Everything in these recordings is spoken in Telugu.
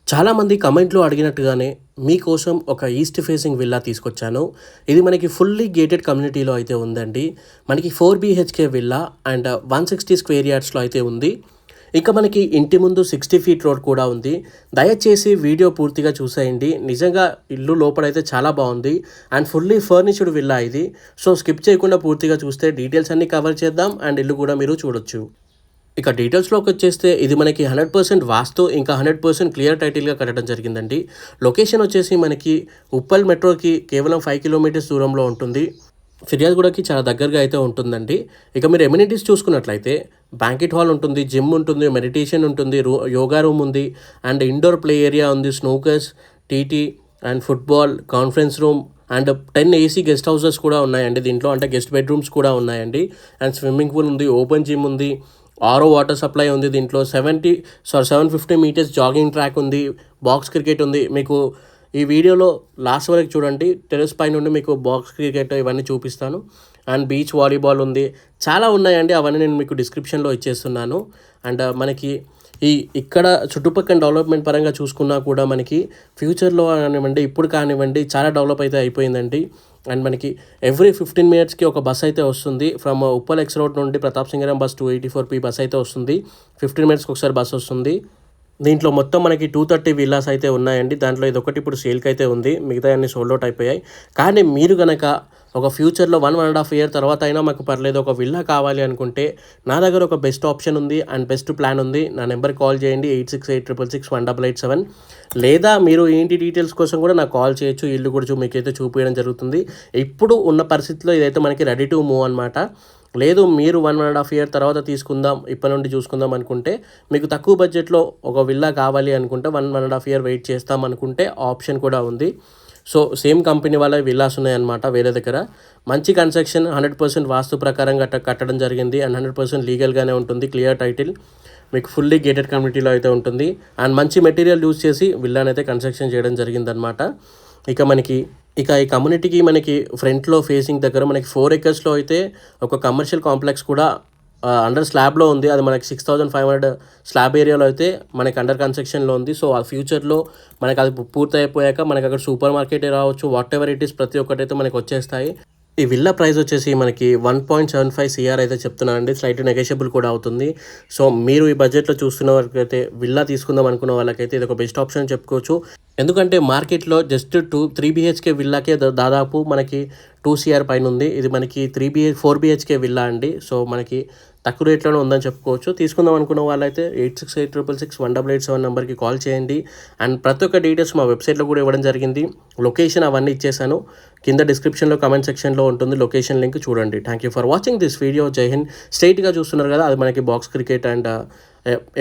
చాలామంది కమెంట్లో అడిగినట్టుగానే మీకోసం ఒక ఈస్ట్ ఫేసింగ్ విల్లా తీసుకొచ్చాను. ఇది మనకి ఫుల్లీ గేటెడ్ కమ్యూనిటీలో అయితే ఉందండి. మనకి 4 బీహెచ్‌కే విల్లా అండ్ 160 స్క్వేర్ యార్డ్స్‌లో అయితే ఉంది. ఇక మనకి ఇంటి ముందు 60 ఫీట్ రోడ్ కూడా ఉంది. దయచేసి వీడియో పూర్తిగా చూసేయండి. నిజంగా ఇల్లు లోపలైతే చాలా బాగుంది అండ్ ఫుల్లీ ఫర్నిష్డ్ విల్లా ఇది. సో స్కిప్ చేయకుండా పూర్తిగా చూస్తే డీటెయిల్స్ అన్నీ కవర్ చేద్దాం అండ్ ఇల్లు కూడా మీరు చూడొచ్చు. ఇక డీటెయిల్స్‌లోకొచ్చేస్తే ఇది మనకి 100% వాస్తు ఇంకా 100% క్లియర్ టైటిల్‌గా కట్టడం జరిగిందండి. లొకేషన్ వచ్చేసి మనకి ఉప్పల్ మెట్రోకి కేవలం 5 కిలోమీటర్స్ దూరంలో ఉంటుంది. ఫిర్యాదుగూడకి చాలా దగ్గరగా అయితే ఉంటుందండి. ఇక మీరు ఎమ్యూనిటీస్ చూసుకున్నట్లయితే బ్యాంక్వెట్ హాల్ ఉంటుంది, జిమ్ ఉంటుంది, మెడిటేషన్ ఉంటుంది, యోగా రూమ్ ఉంది అండ్ ఇండోర్ ప్లే ఏరియా ఉంది, snookers, TT and football, conference room and 10 AC guest houses కూడా ఉన్నాయండి దీంట్లో. అంటే గెస్ట్ బెడ్‌రూమ్స్ కూడా ఉన్నాయండి అండ్ స్విమ్మింగ్ పూల్ ఉంది, ఓపెన్ జిమ్ ఉంది, ఆరో వాటర్ సప్లై ఉంది దీంట్లో. 750 మీటర్స్ జాగింగ్ ట్రాక్ ఉంది, బాక్స్ క్రికెట్ ఉంది. మీకు ఈ వీడియోలో లాస్ట్ వరకు చూడండి. టెర్రస్ పై నుండి మీకు బాక్స్ క్రికెట్ ఇవన్నీ చూపిస్తాను అండ్ బీచ్ వాలీబాల్ ఉంది. చాలా ఉన్నాయండి, అవన్నీ నేను మీకు డిస్క్రిప్షన్లో ఇచ్చేస్తున్నాను. అండ్ మనకి ఇక్కడ చుట్టుపక్కల డెవలప్మెంట్ పరంగా చూసుకున్నా కూడా మనకి ఫ్యూచర్లో కానివ్వండి, ఇప్పుడు కానివ్వండి చాలా డెవలప్ అయితే అయిపోయిందండి. అండ్ మనకి ఎవ్రీ 15 మినిట్స్కి ఒక బస్ అయితే వస్తుంది. ఫ్రమ్ ఉప్పల్ ఎక్స్ రోడ్ నుండి Pratap Singaram bus 284P bus అయితే వస్తుంది. 15 మినిట్స్కి ఒకసారి బస్ వస్తుంది. దీంట్లో మొత్తం మనకి 230 విల్లాస్ అయితే ఉన్నాయండి. దాంట్లో ఇదొకటి ఇప్పుడు సేల్కి అయితే ఉంది, మిగతా అన్ని సోల్డ్ అవుట్ అయిపోయాయి. కానీ మీరు కనుక ఒక ఫ్యూచర్లో 1.5 ఇయర్ తర్వాత అయినా మాకు పర్లేదు ఒక విల్లా కావాలి అనుకుంటే నా దగ్గర ఒక బెస్ట్ ఆప్షన్ ఉంది అండ్ బెస్ట్ ప్లాన్ ఉంది. నా నెంబర్కి కాల్ చేయండి 8686661887. లేదా మీరు ఏంటి డీటెయిల్స్ కోసం కూడా నాకు కాల్ చేయొచ్చు. ఇల్లు కూడా మీకైతే చూపించడం జరుగుతుంది. ఇప్పుడు ఉన్న పరిస్థితిలో ఇదైతే మనకి రెడీ టు మూవ్ అనమాట. లేదు మీరు 1.5 ఇయర్ తర్వాత తీసుకుందాం, ఇప్పటి నుండి చూసుకుందాం అనుకుంటే, మీకు తక్కువ బడ్జెట్లో ఒక విల్లా కావాలి అనుకుంటే 1.5 ఇయర్ వెయిట్ చేస్తాం అనుకుంటే ఆప్షన్ కూడా ఉంది. సో సేమ్ కంపెనీ వాళ్ళ విల్లాస్ ఉన్నాయన్నమాట వేరే దగ్గర. మంచి కన్స్ట్రక్షన్, 100% వాస్తు ప్రకారంగా కట్టడం జరిగింది అండ్ 100% లీగల్గానే ఉంటుంది, క్లియర్ టైటిల్. మీకు ఫుల్లీ గేటెడ్ కమ్యూనిటీలో అయితే ఉంటుంది అండ్ మంచి మెటీరియల్ యూజ్ చేసి విల్లాని అయితే కన్స్ట్రక్షన్ చేయడం జరిగిందనమాట. ఇక ఈ కమ్యూనిటీకి మనకి ఫ్రంట్లో ఫేసింగ్ దగ్గర మనకి 4 ఎకర్స్లో అయితే ఒక కమర్షియల్ కాంప్లెక్స్ కూడా అండర్ స్లాబ్లో ఉంది. అది మనకి 6500 స్లాబ్ ఏరియాలో అయితే మనకి అండర్ కన్స్ట్రక్షన్లో ఉంది. సో ఆ ఫ్యూచర్లో మనకి అది పూర్తి అయిపోయాక మనకి అక్కడ సూపర్ మార్కెట్ రావచ్చు, వాట్ ఎవర్ ఇట్ ఈస్ ప్రతి ఒక్కటైతే మనకి వచ్చేస్తాయి. ఈ విల్లా ప్రైస్ వచ్చేసి మనకి 1.75 CR అయితే చెప్తున్నానండి. స్లైట్ నెగోషియబుల్ కూడా అవుతుంది. సో మీరు ఈ బడ్జెట్లో చూస్తున్న వాళ్ళకైతే విల్లా తీసుకుందాం అనుకున్న వాళ్ళకైతే ఇది ఒక బెస్ట్ ఆప్షన్ చెప్పుకోవచ్చు. ఎందుకంటే మార్కెట్లో జస్ట్ 3 BHK విల్లాకే దాదాపు మనకి 2 CR పైన ఉంది. ఇది మనకి 4 BHK విల్లా అండి. సో మనకి తక్కువ రేట్లోనే ఉందని చెప్పుకోవచ్చు. తీసుకుందాం అనుకున్న వాళ్ళైతే 8686661887 నెంబర్కి కాల్ చేయండి. అండ్ ప్రతి ఒక్క డీటెయిల్స్ మా వెబ్సైట్లో కూడా ఇవ్వడం జరిగింది. లొకేషన్ అవన్నీ ఇచ్చేసాను. కింద డిస్క్రిప్షన్లో కమెంట్ సెక్షన్లో ఉంటుంది, లొకేషన్ లింక్ చూడండి. Thank you for watching this video. జై హింద్. స్ట్రైట్గా చూస్తున్నారు కదా, అది మనకి బాక్స్ క్రికెట్ అండ్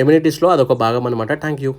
ఎమ్యూనిటీస్లో అదొక భాగం అనమాట. Thank you.